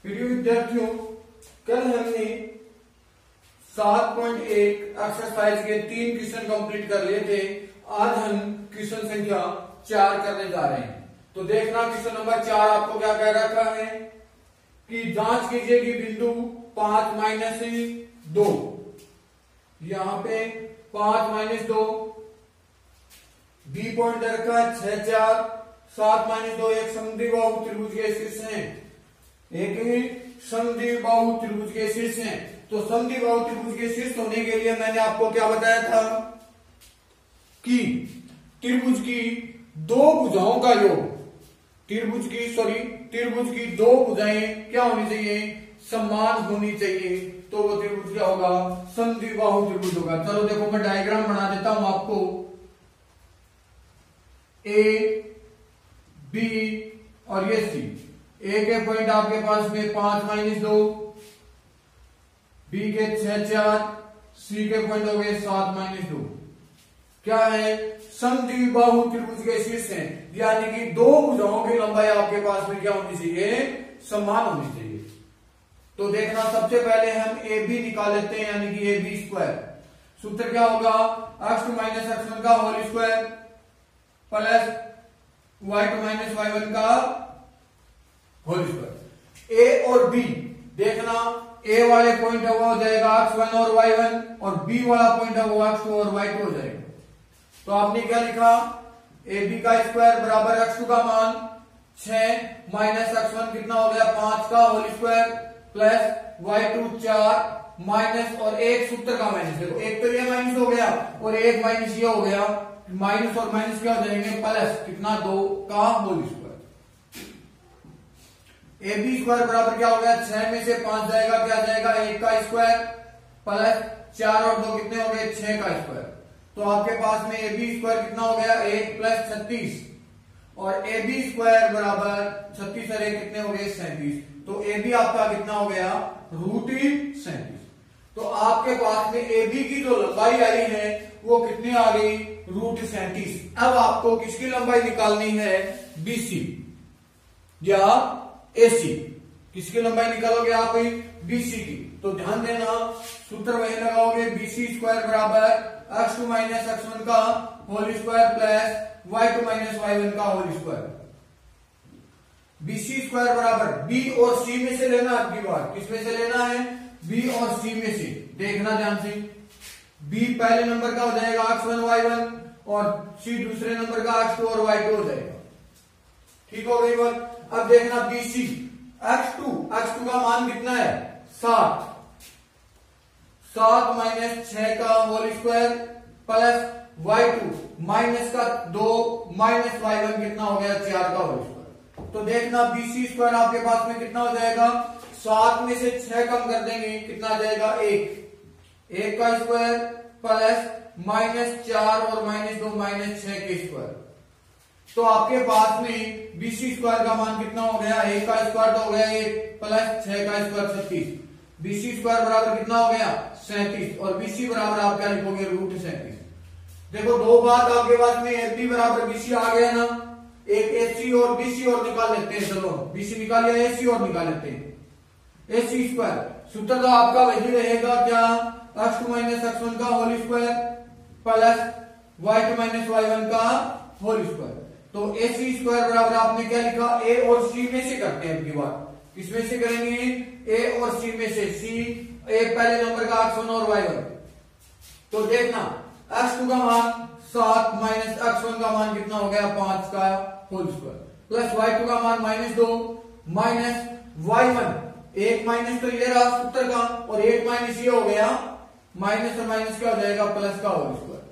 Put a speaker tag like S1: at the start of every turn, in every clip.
S1: प्रिय विद्यार्थियों, कल हमने 7.1 एक्सरसाइज के 3 क्वेश्चन कंप्लीट कर लिए थे। आज हम क्वेश्चन संख्या 4 करने जा रहे हैं। तो देखना, क्वेश्चन नंबर 4 आपको क्या कह रखा है कि जांच कीजिए कि बिंदु 5 - 2, यहां पे 5 - 2 बी पॉइंट दे रखा है 6 4 7 - 2 एक समद्विबाहु त्रिभुज के शीर्ष है, एक ही समद्विबाहु त्रिभुज के शीर्ष है। तो समद्विबाहु त्रिभुज के शीर्ष होने के लिए मैंने आपको क्या बताया था कि त्रिभुज की दो भुजाओं का योग, त्रिभुज की दो भुजाएं क्या होनी चाहिए, समान होनी चाहिए। तो वो त्रिभुज क्या होगा, समद्विबाहु त्रिभुज होगा। चलो देखो, मैं डायग्राम बना देता हूं आपको। ए बी और ये सी, ए के पॉइंट आपके पास में 5 - 2, बी के 6 4, सी के पॉइंट हो गए 7 - 2। क्या है, समद्विबाहु त्रिभुज के शीर्ष है, यानी कि दो भुजाओं की लंबाई आपके पास में क्या होनी चाहिए, समान होनी चाहिए। तो देखना, सबसे पहले हम ए बी निकाल लेते हैं, यानी कि ए बी स्क्वायर। सूत्र क्या होगा, x2 - x1 का whole square plus y2 - y1 का होल स्क्वायर। ए और बी देखना, ए वाले पॉइंट है वो हो जाएगा x1 और y1, और बी वाला पॉइंट है वो x2 और y2 हो जाएगा। तो आपने क्या लिखा, ए बी का स्क्वायर बराबर x2 का मान 6 माइनस x1 कितना हो गया 5 का whole square plus y2 4 minus और एक सूत्र का माइनस। देखो, एक तो ये माइनस हो गया और एक माइनस ये हो गया, माइनस और माइनस क्या हो जाएंगे प्लस, कितना 2 का whole square. A B square बराबर क्या हो गया, 6 में से 5 जाएगा, क्या जाएगा 1 का स्क्वायर प्लस 4 और 2 कितने हो गए 6 का स्क्वायर। तो आपके पास में ए बी स्क्वायर कितना हो गया 1 प्लस 36, और ए बी स्क्वायर बराबर 36 और 1 कितने हो गए 37। तो ए बी आपका कितना हो गया √37। तो आपके पास में ए बी की जो लंबाई आई है वो कितनी आ गई √37। अब आपको किसकी लंबाई निकालनी है, बीसी या एसी, किसकी लंबाई निकालोगे आप, बीसी की। तो ध्यान देना, सूत्र वही लगाओगे, बीसी स्क्वायर बराबर x2 - x1 का whole square plus y2 - y1 का होल स्क्वायर। बीसी स्क्वायर बराबर बी और सी में से लेना, आपकी बात किस में से लेना है, बी और सी में से। देखना ध्यान से, बी पहले नंबर का हो जाएगा x1 y1 और सी दूसरे नंबर का x2 और y2 हो जाएगा। ठीक हो गई बात। अब देखना, बीसी x2 का मान कितना है 7 माइनस 6 का whole square plus y2 minus का 2 माइनस y1 कितना हो गया 4 का होल स्क्वायर। तो देखना, बीसी स्क्वायर आपके पास में कितना हो जाएगा, 7 में से 6 कम कर देंगे, कितना आ जाएगा 1 का स्क्वायर प्लस -4 और -2 -6 के स्क्वायर। तो आपके पास में बीसी स्क्वायर का मान कितना हो गया, 1 का स्क्वायर तो हो गया 1 प्लस 6 का स्क्वायर 36। बीसी स्क्वायर बराबर कितना हो गया 37, और बीसी बराबर आप क्या लिखोगे √37। देखो, दो बात आपके पास में एबी बराबर बीसी आ गया ना, एक एसी और बीसी और निकाल लेते हैं। चलो, बीसी निकाल लिया, एसी और निकाल लेते हैं। एसी स्क्वायर सूत्र तो आपका वही रहेगा, क्या x2 - x1 का whole square plus y2 - y1 का होल स्क्वायर। तो एसी स्क्वायर बराबर आपने क्या लिखा, ए और सी में से करते हैं। आपकी बात किसमें से करेंगे, ए और सी में से। सी ए पहले नंबर का x1 और y1। तो देखना, x2 का मान 7 माइनस x1 का मान कितना हो गया 5 का होल स्क्वायर प्लस y2 का मान -2 माइनस y1, एक माइनस तो ये रहा सूत्र का, और एक माइनस ये हो गया, माइनस और माइनस क्या हो जाएगा प्लस का होल स्क्वायर।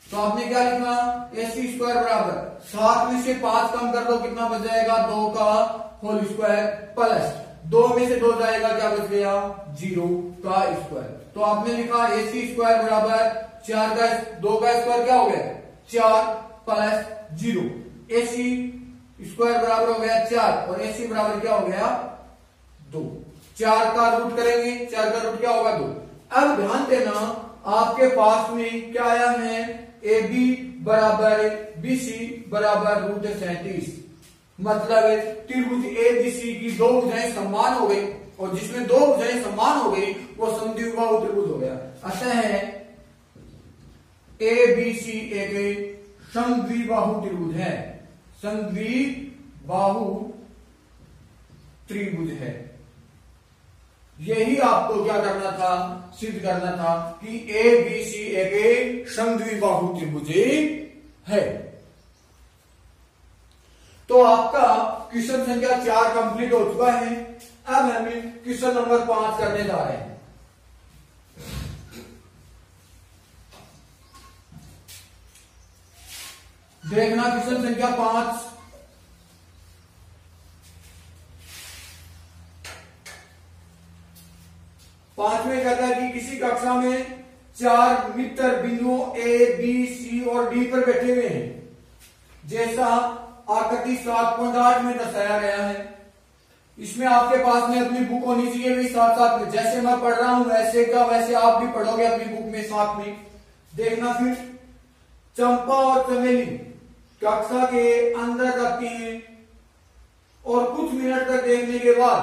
S1: तो आपने क्या लिखा, एसी स्क्वायर बराबर 7 में से 5 कम कर दो, कितना बच जाएगा 2 का होल स्क्वायर प्लस 2 में से 2 जाएगा, क्या बच गया 0 का स्क्वायर। तो आपने लिखा एसी स्क्वायर बराबर 4 का 2 का स्क्वायर क्या हो गया 4 प्लस 0। एसी स्क्वायर बराबर हो गया 4 और एसी बराबर क्या हो गया 2। 4 का रूट करेंगे, 4 का रूट क्या होगा 2। अब ध्यान देना, आपके पास में क्या आया है, ए बी बराबर BC बराबर √37। मतलब त्रिभुज एबीसी की दो भुजाएं समान हो गई, और जिसमें दो भुजाएं समान हो गई वो समद्विबाहु त्रिभुज हो गया। अतः एबीसी एक समद्विबाहु त्रिभुज है, समद्विबाहु त्रिभुज है। यही आपको क्या करना था, सिद्ध करना था कि एबीसी एक समद्विबाहु त्रिभुज है। तो आपका क्वेश्चन संख्या 4 कंप्लीट हो चुका है। अब हम क्वेश्चन नंबर 5 करने जा रहे हैं। देखना क्वेश्चन संख्या 5। पांचवें कहता है कि किसी कक्षा में 4 मित्र बिंदुओं ए, बी, सी और डी पर बैठे हुए हैं, जैसा आकृति 7.8 में दर्शाया गया है। इसमें आपके पास में अपनी बुक होनी चाहिए भी साथ साथ में, जैसे मैं पढ़ रहा हूं वैसे का वैसे आप भी पढ़ोगे अपनी बुक में साथ में। देखना फिर, चंपा और चमेली कक्षा के अंदर रखती हैं और कुछ मिनट तक देखने के बाद,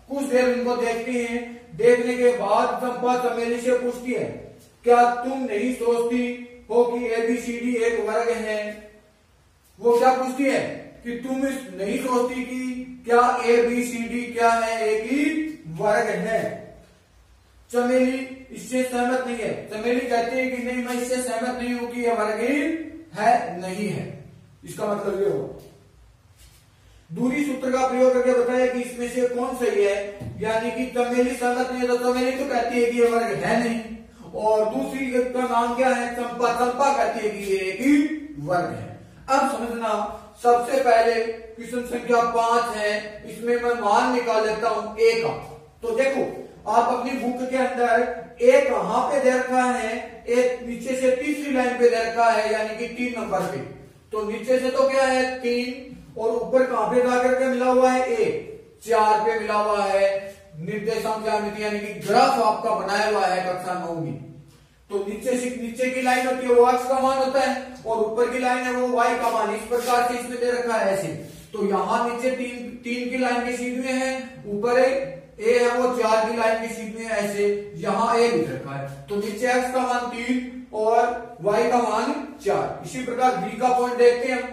S1: कुछ देर उनको देखते हैं, देखने के बाद चंपा चमेली से पूछती है, क्या तुम नहीं सोचती हो कि एबीसीडी एक वर्ग है? वो क्या पूछती है कि तुम नहीं सोचती कि क्या एबीसीडी क्या है, एक ही वर्ग है? चमेली इससे सहमत नहीं है। चमेली कहती है कि नहीं, मैं इससे सहमत नहीं हूं कि यह वर्ग है नहीं है। इसका मतलब ये हो, दूरी सूत्र का प्रयोग करके बताया कि इसमें से कौन सही है, यानी कि चमेली सहमत नहीं है तो चमेली तो कहती है कि ये वर्ग है नहीं, और दूसरी का नाम क्या है, चंपा। चंपा कहती है कि ये एक ही वर्ग है। अब समझना, सबसे पहले क्वेश्चन संख्या 5 है, इसमें मैं मान निकाल लेता हूं ए का। तो देखो आप अपनी बुक के अंदर ए कहां पे दे रखा है, एक नीचे से तीसरी लाइन पे दे रखा है, यानी कि 3 नंबर पे। तो नीचे से तो क्या है 3, और ऊपर कहां पे जाकर के मिला हुआ है ए, 4 पे मिला हुआ है। निर्देशांक ज्यामिति यानी कि ग्राफ आपका बनाया हुआ है कक्षा 9 में। तो नीचे की लाइन होती है वो x का मान होता है, और ऊपर की लाइन है वो y का मान। इस प्रकार से इसमें दे रखा है ऐसे। तो यहां नीचे 3 की लाइन की सीध में है, ऊपर ए है वो 4 की लाइन की सीध में है ऐसे, यहां ए लिख रखा है। तो नीचे x का मान 3 और y का मान 4। इसी प्रकार b का पॉइंट देखते हैं हम।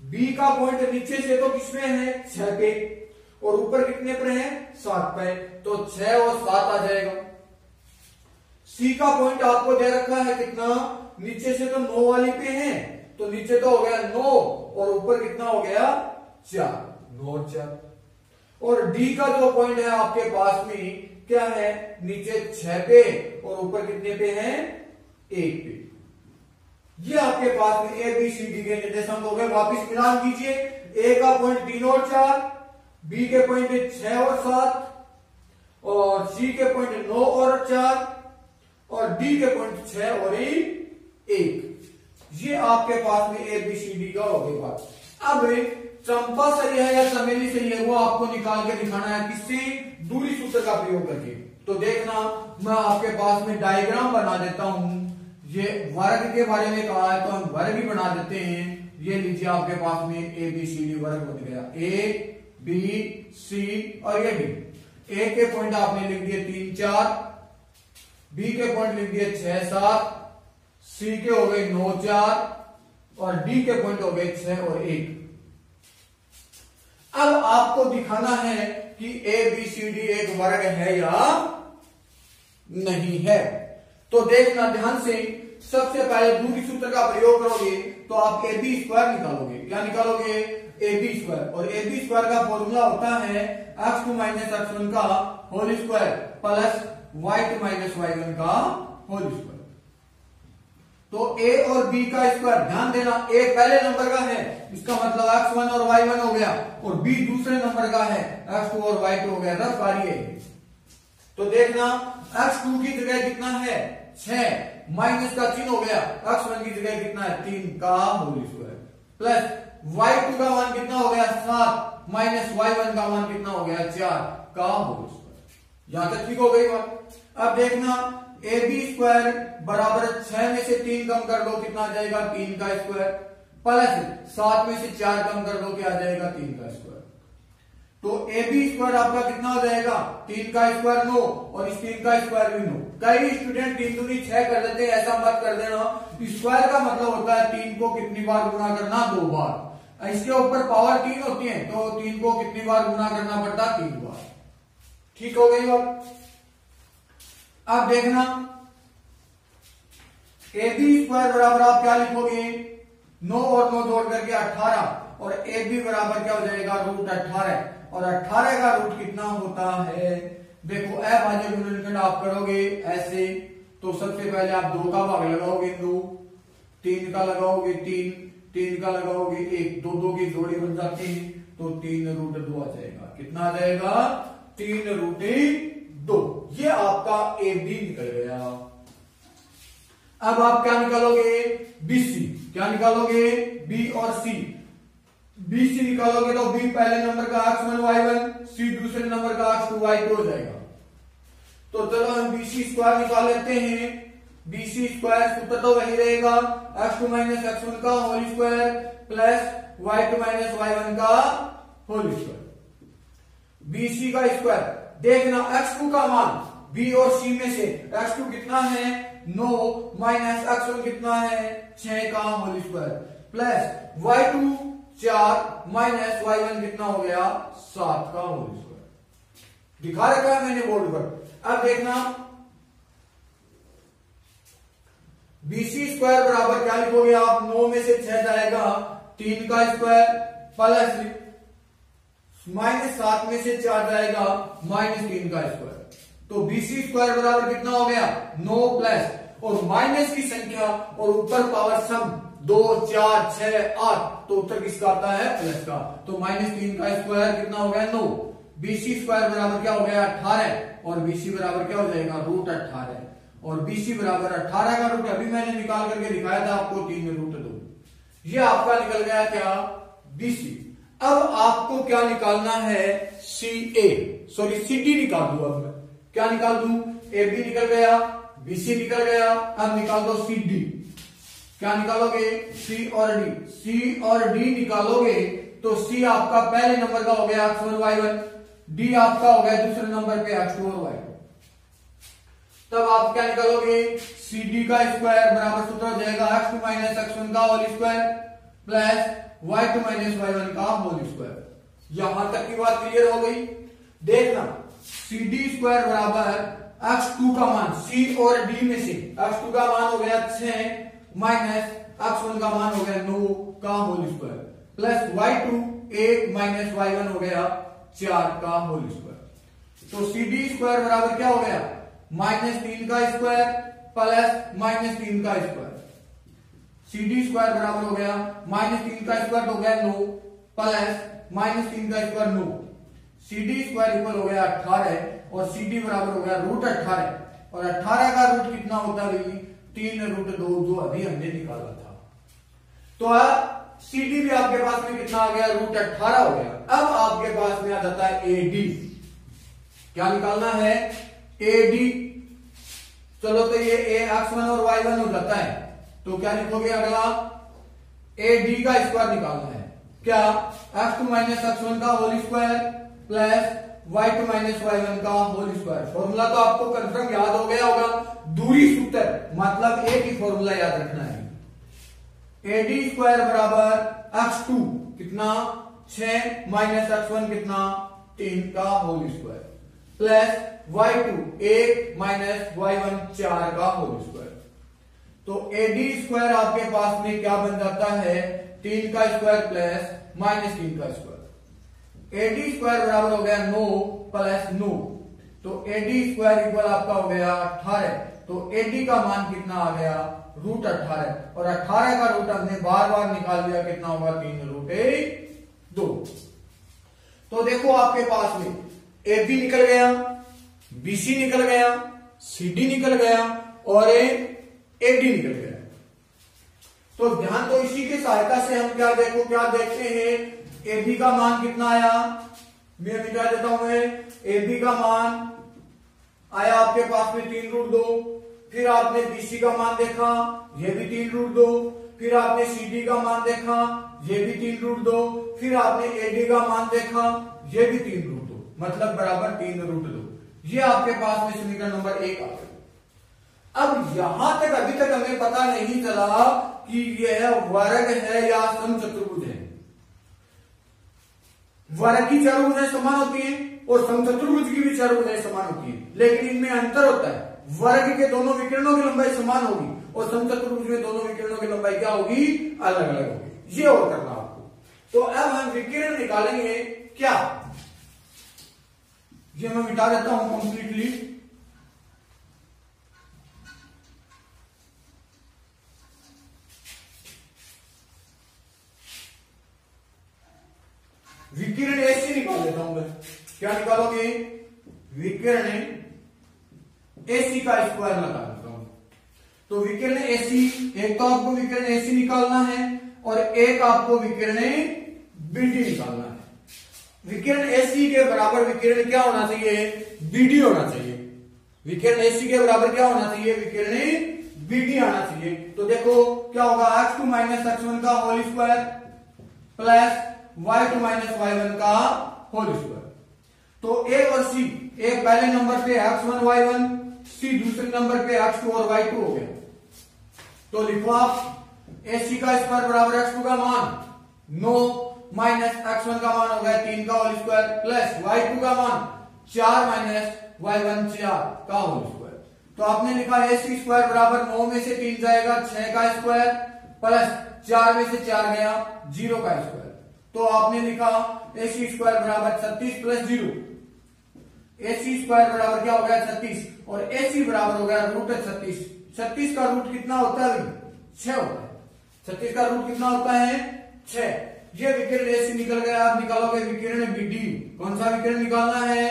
S1: b का पॉइंट नीचे से तो किसमें है 6 पे, और ऊपर कितने पर है 7 पे, तो 6 और 7 आ जाएगा। सी का पॉइंट आपको दे रखा है कितना, नीचे से तो 9 वाली पे है, तो नीचे तो हो गया 9 और ऊपर कितना हो गया 4, 9 और 4। और डी का जो पॉइंट है आपके पास में क्या है, नीचे 6 पे और ऊपर कितने पे है 1 पे। ये आपके पास में ए बी सी डी के निर्देशांक हो गए। वापिस मिलान कीजिए, ए का पॉइंट 3 और 4, बी के पॉइंट 6 और 7, और सी के पॉइंट 9 और 4, और डी के पॉइंट 6 और 1। ये आपके पास में ए बी सी डी का हो गया बात। अब चंपा सही है या चमेली सही है वो आपको निकाल के दिखाना है, किससे, दूरी सूत्र का प्रयोग करके। तो देखना, मैं आपके पास में डायग्राम बना देता हूं। ये वर्ग के बारे में कहा है तो हम वर्ग ही बना देते हैं। ये लीजिए आपके पास में ए बी सी डी वर्ग बन गया, ए बी सी और ये डी। ए के पॉइंट आपने लिख दिए 3 4, बी के पॉइंट लिख दिए 6 7, सी के हो गए 9 4, और डी के पॉइंट हो गए 6 और 1। अब आपको दिखाना है कि ए बी सी डी एक वर्ग है या नहीं है। तो देखना ध्यान से, सबसे पहले दूरी सूत्र का प्रयोग करोगे तो आप ए बी स्क्वायर निकालोगे। क्या निकालोगे, ए बी स्क्वायर। और ए बी स्क्वायर का फॉर्मूला होता है x2 माइनस x1 का whole square plus y2 minus y1 का होल स्क्वायर। तो a और b का स्क्वायर, ध्यान देना a पहले नंबर का है, इसका मतलब x1 और y1 हो गया, और b दूसरे नंबर का है, x2 और y2 हो गया। रफ कार्य है। तो देखना, x2 की जगह कितना है 6, माइनस का चिन्ह हो गया, x1 की जगह कितना है 3 का होल स्क्वायर, प्लस y2 का मान कितना हो गया 7, माइनस y1 का मान कितना हो गया 4 का होल स्क्वायर। यहां तक ठीक हो गई बात। अब देखना, ए बी स्क्वायर बराबर 6 में से 3 कम कर दो, कितना आ जाएगा 3 का स्क्वायर, प्लस 7 में से 4 कम कर दो, क्या आ जाएगा 3 का स्क्वायर। तो ए बी स्क्वायर आपका कितना हो जाएगा 3 का स्क्वायर 9 और इस 3 का स्क्वायर भी 9। कई स्टूडेंट 3 दूनी 6 कर देते हैं, ऐसा मत कर देना। स्क्वायर का मतलब होता है 3 को कितनी बार गुना करना, 2 बार। इसके ऊपर पावर 3 होती है तो 3 को कितनी बार गुना करना पड़ता, 3 बार। ठीक हो गई बात। अब देखना ए बी स्क्वायर बराबर आप क्या लिखोगे, 9 और 9 जोड़ करके 18 और ए बी बराबर क्या हो जाएगा रूट 18 और 18 का रूट कितना होता है। देखो अभाज्य गुणनखंड आप करोगे ऐसे, तो सबसे पहले आप 2 का भाग लगाओगे 2, 3 का लगाओगे 3, 3 का लगाओगे 1, 2 2 की जोड़ी बन जाती है तो 3 रूट 2 आ जाएगा। कितना आ जाएगा 3 रूट 2। ये आपका ए बी निकल गया। अब आप क्या निकालोगे, बी सी। क्या निकालोगे, बी और सी। बी सी निकालोगे तो बी पहले नंबर का x1 y1, सी दूसरे नंबर का x2 y2 हो जाएगा। तो चलो हम बी सी स्क्वायर निकाल लेते हैं। बी सी स्क्वायर सूत्र तो वही रहेगा, x2 माइनस x1 का whole square plus y2 minus y1 का होल स्क्वायर। बी सी का स्क्वायर देखना, x2 का मान बी और सी में से x2 कितना है 9 माइनस x1 कितना है 6 का whole square plus y2 4 minus y1 कितना हो गया 7 का होल स्क्वायर। दिखा रखा है मैंने बोर्ड पर। अब देखना बीसी स्क्वायर बराबर क्या लिखोगे आप, 9 में से 6 जाएगा 3 का स्क्वायर प्लस माइनस 7 में से 4 जाएगा माइनस 3 का स्क्वायर। तो बीसी स्क्वायर बराबर कितना हो गया 9 प्लस और माइनस की संख्या और ऊपर पावर सम 2 4 6 8, तो उत्तर किसका आता है प्लस का। तो माइनस 3 का स्क्वायर कितना हो गया 9। बीसी स्क्वायर बराबर क्या हो गया 18 और बीसी बराबर क्या हो जाएगा रूट 18 और बीसी बराबर 18 का रूट अभी मैंने निकाल करके दिखाया था आपको 3 रूट 2। ये आपका निकल गया क्या बीसी। अब आपको क्या निकालना है सी ए, सॉरी सी डी निकाल दू। अब मैं क्या निकाल दू, ए बी निकल गया, बीसी निकल गया, अब निकाल दो सी डी। क्या निकालोगे सी और डी। सी और डी निकालोगे तो सी आपका पहले नंबर का हो गया x1 y1, डी आपका हो गया दूसरे नंबर पे x2 और y2। तब आप क्या निकालोगे सी डी का स्क्वायर बराबर सूत्र हो जाएगा x2 माइनस x1 का whole square plus y2 minus y1 का होल स्क्वायर। यहां तक की बात क्लियर हो गई। देखना सी डी स्क्वायर बराबर x2 का मान c और d में से x2 का मान हो गया 6 माइनस x1 का मान हो गया 9 का whole square plus y2 1 minus y1 हो गया 4 का होल स्क्वायर। तो सी डी स्क्वायर बराबर क्या हो गया माइनस 3 का स्क्वायर प्लस माइनस 3 का स्क्वायर। सी डी स्क्वायर बराबर हो गया माइनस 3 का स्क्वायर हो गया 9 प्लस माइनस 3 का square 9। C D square equal हो गया 18 और सी डी बराबर हो गया रूट 18 और 18 का रूट कितना होता है 3 रूट 2 जो अभी हमने निकाला था। तो सी डी भी आपके पास में कितना आ गया रूट 18 हो गया। अब आपके पास में आ जाता है ए डी। क्या निकालना है ए डी। चलो तो ये ए x1 और y1 हो जाता है तो क्या लिखोगे अगला ए डी का स्क्वायर निकालना है। क्या x2 माइनस x1 का whole square plus y2 minus y1 का होल स्क्वायर। फॉर्मूला तो आपको कंफर्म याद हो गया होगा, दूरी सूत्र मतलब एक ही फॉर्मूला याद रखना है। ए डी स्क्वायर बराबर x2 कितना 6 माइनस x1 कितना 3 का whole square plus y2 1 minus y1 4 का होल स्क्वायर। तो ए डी स्क्वायर आपके पास में क्या बन जाता है 3 का स्क्वायर प्लस माइनस 3 का स्क्वायर। ए डी स्क्वायर बराबर हो गया 9 प्लस 9। तो ए डी स्क्वायर इक्वल आपका हो गया 18। तो ए डी का मान कितना आ गया रूट 18 और 18 का रूट हमने बार बार निकाल लिया कितना होगा 3 रूट 2। तो देखो आपके पास में ए बी निकल गया, बी सी निकल गया, सी डी निकल गया और ए डी निकल गया। तो ध्यान तो इसी की सहायता से हम क्या देखते हैं ए बी का मान कितना आया, मैं मिटा देता हूं। ए बी का मान आया आपके पास में 3 रूट 2। फिर आपने बीसी का मान देखा, ये भी 3 रूट 2। फिर आपने CD का मान देखा, ये भी 3√2, फिर आपने AD का मान देखा, ये भी 3√2, मतलब बराबर 3√2। ये आपके पास में समीकरण नंबर 1 आ गया। अब यहां तक अभी तक हमें पता नहीं चला कि यह वर्ग है या समचतुर्भुज है। वर्ग की चतुर्भुजें समान होती हैं और समचतुर्भुज की भी चतुर्भुजें समान होती हैं, लेकिन इनमें अंतर होता है। वर्ग के दोनों विकिरणों की लंबाई समान होगी और समचतुर्भुज में दोनों विकिरणों की लंबाई क्या होगी, अलग अलग होगी। ये और करना आपको। तो अब हम विकिरण निकालेंगे क्या, ये मैं मिटा देता हूं कंप्लीटली। विकिरण AC निकाल देता हूं मैं। क्या निकालोगे, विकिरण AC का स्क्वायर लगा देता हूं। तो विकिरण AC, एक तो आपको विकिरण AC निकालना है और एक आपको विकिरण BD निकालना है। विकिरण AC के बराबर विकिरण क्या होना चाहिए, BD होना चाहिए। विकिरण AC के बराबर क्या होना चाहिए, विकिरण BD आना चाहिए। तो देखो क्या होगा, x2 - x1 का whole square plus y2 - y1 का होल स्क्वायर। तो A और C, एक पहले नंबर पे x1 y1, C दूसरे नंबर पे x2 और y2 हो गया। तो लिखो आप AC का स्क्वायर बराबर x2 का मान 9 माइनस x1 का मान हो गया 3 का होल स्क्वायर प्लस y2 का मान 4 माइनस y1 4 का होल स्क्वायर। तो आपने लिखा AC स्क्वायर बराबर 9 में से 3 जाएगा 6 का स्क्वायर प्लस 4 में से 4 गया 0 का स्क्वायर। तो आपने लिखा AC स्क्वायर बराबर 36 प्लस 0। AC स्क्वायर बराबर क्या हो गया 36 और AC बराबर हो गया √36। 36 का रूट कितना होता है, 6 होता है। 36 का रूट कितना होता है, 6। ये विकिरण AC निकल गया। आप निकालोगे विकिरण BD। कौन सा विकिरण निकालना है,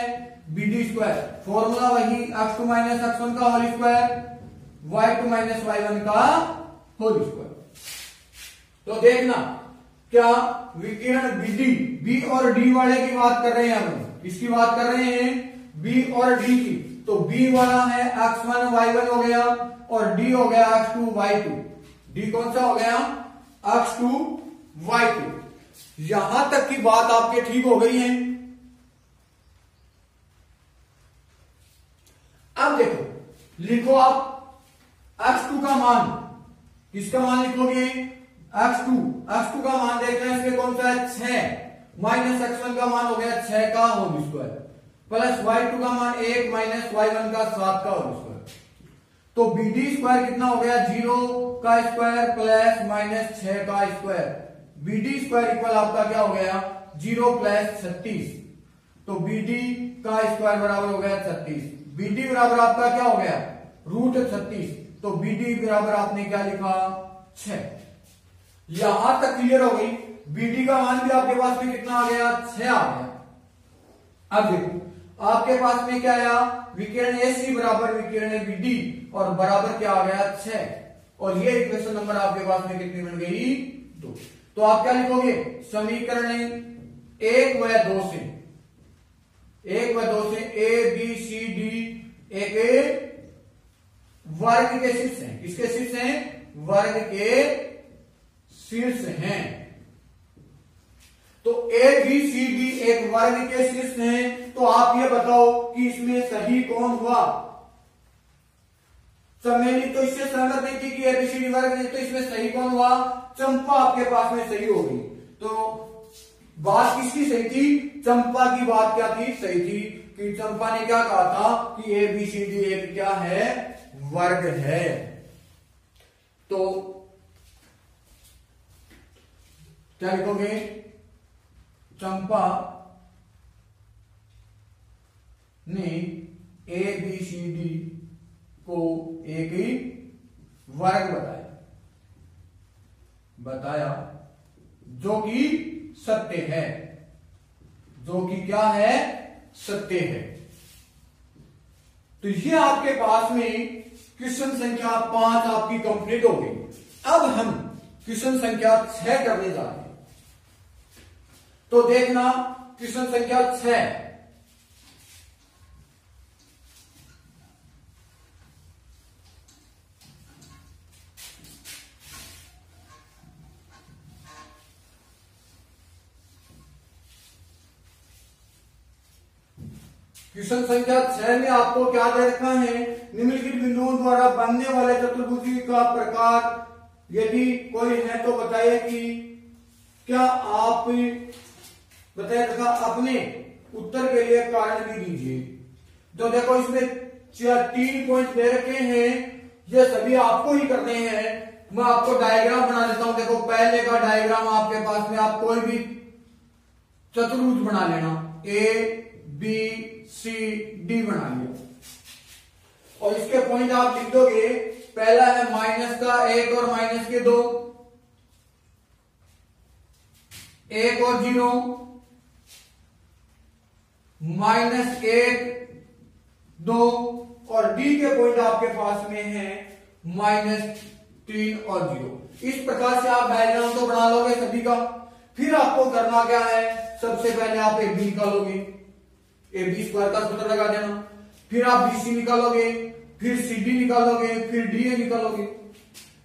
S1: BD स्क्वायर। फॉर्मूला वही x2 - x1 का होल स्क्वायर y2 - y1 का होल स्क्वायर। तो देखना क्या विकिरण BD, B और D वाले की बात कर रहे हैं हम। किसकी बात कर रहे हैं, B और D की। तो B वाला है x1 y1 हो गया और D हो गया x2 y2। D कौन सा हो गया, x2 y2। यहां तक की बात आपके ठीक हो गई है। अब देखो, लिखो आप x2 का मान, किसका मान लिखोगे, x2 का मान देखते हैं इसमें कौन सा है 6 माइनस x1 का मान हो गया 6 का होल स्क्वायर प्लस y2 का मान 1 माइनस y1 का 7 का होल स्क्वायर। तो BD स्क्वायर कितना हो गया 0 का स्क्वायर प्लस माइनस 6 का स्क्वायर। BD स्क्वायर इक्वल आपका क्या हो गया 0 प्लस 36। तो BD का स्क्वायर बराबर हो गया 36। BD बराबर आपका क्या हो गया √36। तो BD बराबर आपने क्या लिखा 6। यहां तक क्लियर हो गई। BD का मान भी आपके पास में कितना आ गया 6 आ गया। अब देखो आपके पास में क्या आया, विकिरण AC बराबर विकिरण BD और बराबर क्या आ गया 6। और ये इक्वेशन नंबर आपके पास में कितनी बन गई 2। तो आप क्या लिखोगे, समीकरण 1 व 2 से A B C D एक वर्ग के शीर्ष हैं। किसके शीर्ष हैं, वर्ग के शीर्ष हैं। तो A B C D एक वर्ग के शीर्ष हैं। तो आप ये बताओ कि इसमें सही कौन हुआ। सम्मेलित तो इससे सहमत नहीं थी कि ABCD वर्ग है, तो इसमें सही कौन हुआ, चंपा आपके पास में सही होगी। तो बात किसकी सही थी, चंपा की बात क्या थी, सही थी कि चंपा ने क्या कहा था कि ABCD एक क्या है, वर्ग है। तो क्या लिखोगे, चंपा ने ABCD को एक ही वर्ग बताया जो कि सत्य है, जो कि क्या है, सत्य है। तो ये आपके पास में क्वेश्चन संख्या 5 आपकी कंप्लीट हो गई। अब हम क्वेश्चन संख्या 6 करने जा रहे हैं। तो देखना क्वेश्चन संख्या 6, क्वेश्चन संख्या 6 में आपको क्या दे रखा है, निम्नलिखित बिंदुओं द्वारा बनने वाले चतुर्भुज का प्रकार यदि कोई है तो बताइए कि क्या आप बताइए तथा अपने उत्तर के लिए कारण भी दीजिए। तो देखो इसमें 3 पॉइंट दे रखे हैं, ये सभी आपको ही करने हैं। मैं आपको डायग्राम बना देता हूं। देखो पहले का डायग्राम आपके पास में, आप कोई भी चतुर्भुज बना लेना, ABCD बना लिया और इसके पॉइंट आप लिख दोगे। पहला है माइनस का 1 और माइनस के 2, 1 और 0, -1 2 और डी के पॉइंट आपके पास में है -3 और 0। इस प्रकार से आप डायग्राम तो बना लोगे सभी का। फिर आपको करना क्या है, सबसे पहले आप AB निकालोगे, AB स्क्वायर का सूत्र लगा देना। फिर आप BC निकालोगे, फिर CD निकालोगे, फिर DA निकालोगे।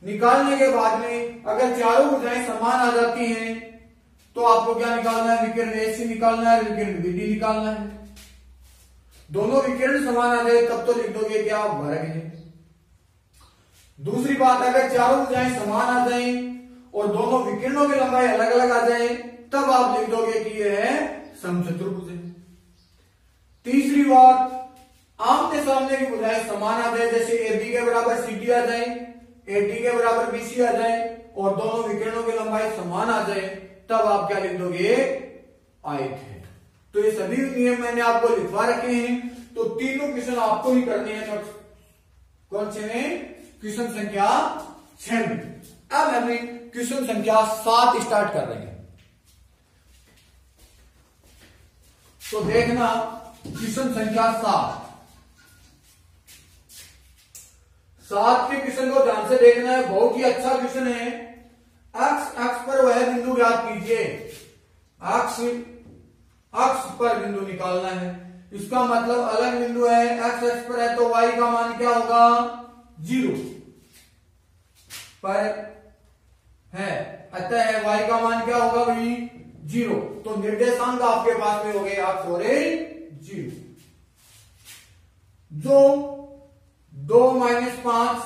S1: निकालने के बाद में अगर चारों भुजाएं समान आ जाती हैं तो आपको क्या निकालना है, विकर्ण AC निकालना है, विकर्ण BD निकालना है। दोनों विकर्ण समान आ जाए तब तो लिख दोगे क्या, वर्ग है। दूसरी बात, अगर चारों भुजाएं समान आ जाए और दोनों विकिरणों की लंबाई अलग अलग आ जाए तब आप लिख दोगे कि यह है समचतुर्भुज है। तीसरी बात, आमने सामने की भुजाएं समान आ जाए, जैसे AB के बराबर CD आ जाए, AD के बराबर BC आ जाए और दोनों विकिरणों की लंबाई समान आ जाए तब आप क्या लिख दोगे, आयत है। तो ये सभी नियम मैंने आपको लिखवा रखे हैं। तो तीनों क्वेश्चन आपको ही करने हैं। कौन से में, क्वेश्चन संख्या 6 में। अब हमें क्वेश्चन संख्या 7 स्टार्ट कर रहे हैं। तो देखना क्वेश्चन संख्या 7 के क्वेश्चन को ध्यान से देखना है, बहुत ही अच्छा क्वेश्चन है। अक्ष पर वह बिंदु ज्ञात कीजिए। अक्ष पर बिंदु निकालना है, इसका मतलब अलग बिंदु है, एक्स अक्ष पर है तो y का मान क्या होगा, 0 पर है, अतः y का मान क्या होगा भाई, 0। तो निर्देशांक आपके पास में हो गए अक्ष हो रहे 0। जो 2 - 5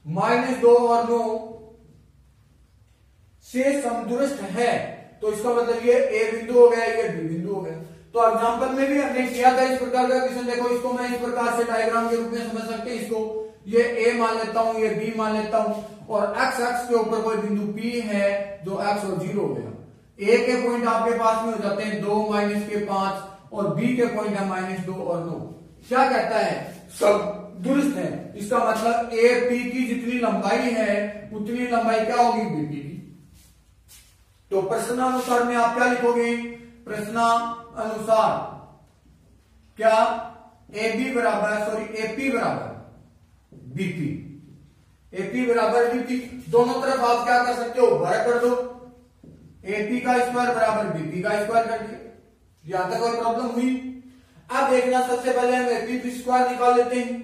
S1: -2 और 9 से समदूरस्थ है तो इसका मतलब ये A बिंदु हो गया, ये B बिंदु हो गया। तो एग्जांपल में भी हमने किया था इस प्रकार का क्वेश्चन। देखो इसको मैं इस प्रकार से डायग्राम के रूप में समझ सकते हैं। इसको ये A मान लेता हूं, ये B मान लेता हूं और x अक्ष के ऊपर कोई बिंदु P है जो x और 0 हो गया। A के पॉइंट आपके पास में हो जाते हैं 2 - 5 और B के पॉइंट है -2 और 9। क्या कहता है, सब दुरुस्त है। इसका मतलब AP की जितनी लंबाई है उतनी लंबाई क्या होगी, BP की। तो प्रश्नानुसार में आप क्या लिखोगे, प्रश्नानुसार क्या AB बराबर BP, AP बराबर BP। दोनों तरफ आप क्या कर सकते हो, वर्ग कर दो। AP का स्क्वायर बराबर BP का स्क्वायर कर दिया। यहां तक कोई प्रॉब्लम हुई। अब देखना, सबसे पहले हम AP स्क्वायर निकाल लेते हैं।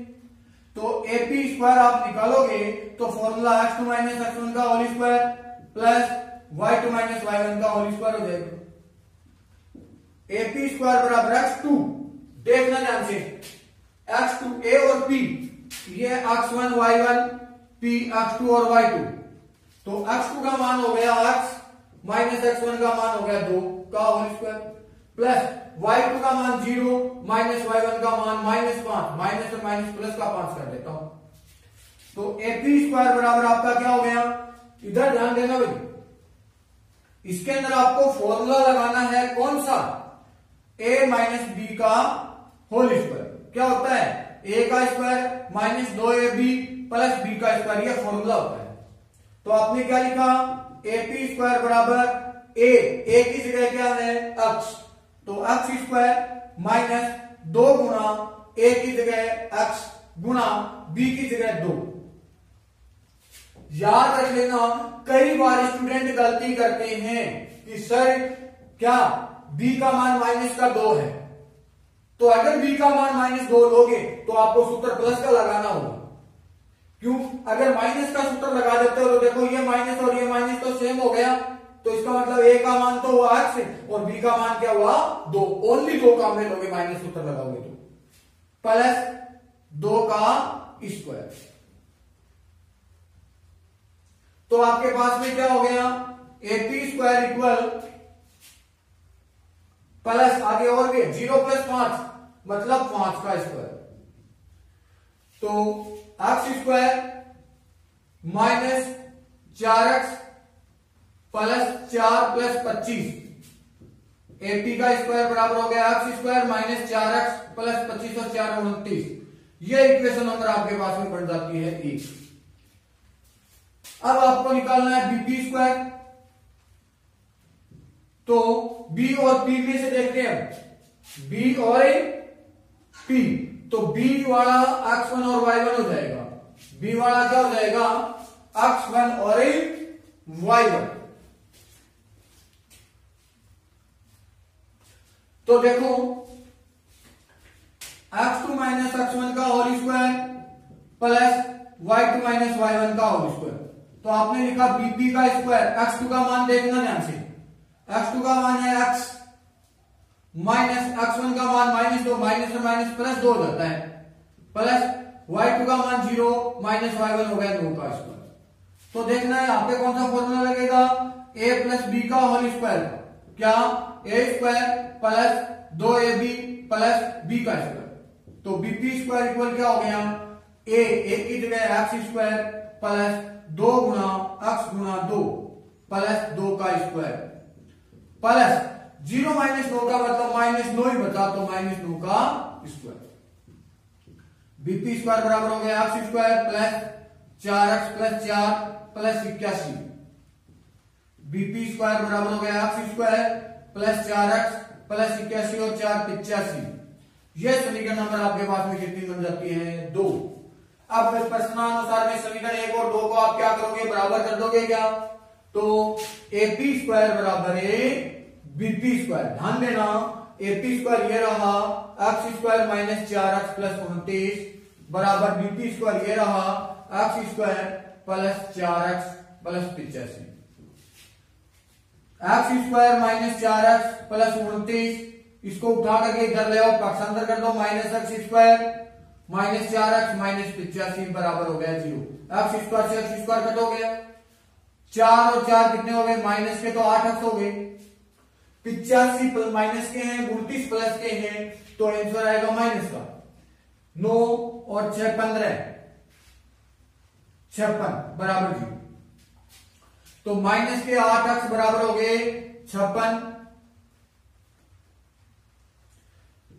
S1: तो AP स्क्वायर आप निकालोगे तो फॉर्मूला x2 - x1 का whole square plus y2 - y1 का होल स्क्वायर हो जाएगा। AP स्क्वायर बराबर x2, देखना ध्यान से, x2 A और P, ये x1 y1, P x2 और y2। तो x2 का मान हो गया x माइनस x1 का मान हो गया 2 का होल स्क्वायर प्लस y2 का मान 0 माइनस y1 का मान -5, माइनस और माइनस प्लस का 5 कर देता हूं। तो AP स्क्वायर बराबर आपका क्या हो गया, इधर ध्यान देना भाई, इसके अंदर आपको फॉर्मूला लगाना है कौन सा, A - B का होल स्क्वायर। क्या होता है, A का स्क्वायर -2AB प्लस B का स्क्वायर, ये फॉर्मूला होता है। तो आपने क्या लिखा, AP स्क्वायर बराबर A की जगह क्या है, अक्ष, तो अक्ष स्क्वायर -2 गुणा A की जगह अक्ष गुणा B की जगह 2। याद रख लेना, कई बार स्टूडेंट गलती करते हैं कि सर क्या B का मान -2 है, तो अगर B का मान -2 लोगे तो आपको सूत्र प्लस का लगाना होगा। क्यों, अगर माइनस का सूत्र लगा देते हो तो देखो ये माइनस और ये माइनस तो सेम हो गया, तो इसका मतलब ए का मान तो हुआ x और बी का मान क्या हुआ 2, ओनली 2 काम में लोगे माइनस उत्तर लगाओगे तो प्लस 2 का स्क्वायर। तो आपके पास में क्या हो गया AP स्क्वायर इक्वल प्लस आगे और भी 0 + 5 मतलब 5 का स्क्वायर, तो x square minus 4x plus 4 + 25 AP का स्क्वायर बराबर हो गया x square minus 4x plus 25 और 4 29। ये इक्वेशन नंबर आपके पास में बन जाती है 1। अब आपको निकालना है BP स्क्वायर, तो B और P में से देखते हैं B और P, तो B वाला x1 और y1 हो जाएगा, B वाला क्या हो जाएगा x1 और y1। तो देखो x2 माइनस x1 का whole square plus y2 minus y1 का होल स्क्वायर। तो आपने लिखा BP का स्क्वायर, x2 का मान देखना ध्यान से, x2 का मान है x माइनस x1 का मान -2, माइनस और माइनस प्लस 2 हो जाता है, प्लस y2 का मान 0 माइनस y1 हो गया 2 का स्क्वायर। तो देखना है यहाँ पे कौन सा फॉर्मूला लगेगा a प्लस बी का होल स्क्वायर, क्या a square plus 2ab plus b का स्क्वायर। तो BP स्क्वायर इक्वल क्या हो गया a की जगह x स्क्वायर प्लस 2 गुणा x गुणा 2 प्लस 2 का स्क्वायर प्लस 0 माइनस 9 का मतलब -9 ही बचा, तो -9 का स्क्वायर। BP स्क्वायर बराबर हो गया x square plus 4x plus 4 plus 81। BP square बराबर हो गया x square plus 4x plus 81 और 4 85। यह समीकरण नंबर आपके पास में कितनी बन जाती है 2। अब प्रश्नानुसार में समीकरण 1 और 2 को आप क्या करोगे बराबर कर दोगे क्या, तो AP स्क्वायर बराबर है BP स्क्वायर। ध्यान देना AP स्क्वायर ये रहा x square minus 4x plus 29 बराबर BP स्क्वायर ये रहा x square plus 4x plus 85। x square minus 4x plus 29 इसको उठा करके इधर ले आओ, पक्षांतर कर दो, minus x square minus 4x minus 85 बराबर हो गया 0। x स्क्वायर से x स्क्वायर कट हो गया, 4 और 4 कितने हो गए माइनस के, तो 8x हो गए, 85 माइनस के हैं 29 प्लस के हैं, तो आंसर आएगा माइनस का 9 और 6 15 56 बराबर 0। तो माइनस के 8x बराबर हो गए 56,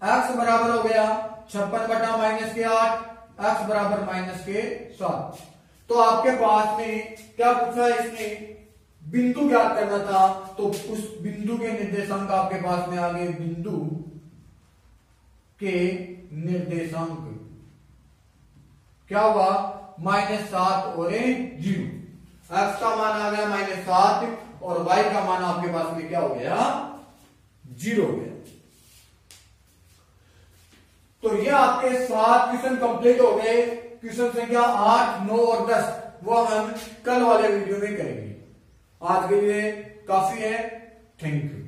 S1: x बराबर हो गया 56 बटा माइनस के 8, x बराबर माइनस के 7। तो आपके पास में क्या पूछा है इसने, बिंदु ज्ञात करना था, तो उस बिंदु के निर्देशांक आपके पास में आ गए, बिंदु के निर्देशांक क्या हुआ -7 और 0। x का मान आ गया -7 और y का मान आपके पास में क्या हो गया 0 हो गया। तो ये आपके 7 क्वेश्चन कंप्लीट हो गए। क्वेश्चन संख्या 8, 9 और 10 वो हम कल वाले वीडियो में करेंगे। आज के लिए काफी है, थैंक यू।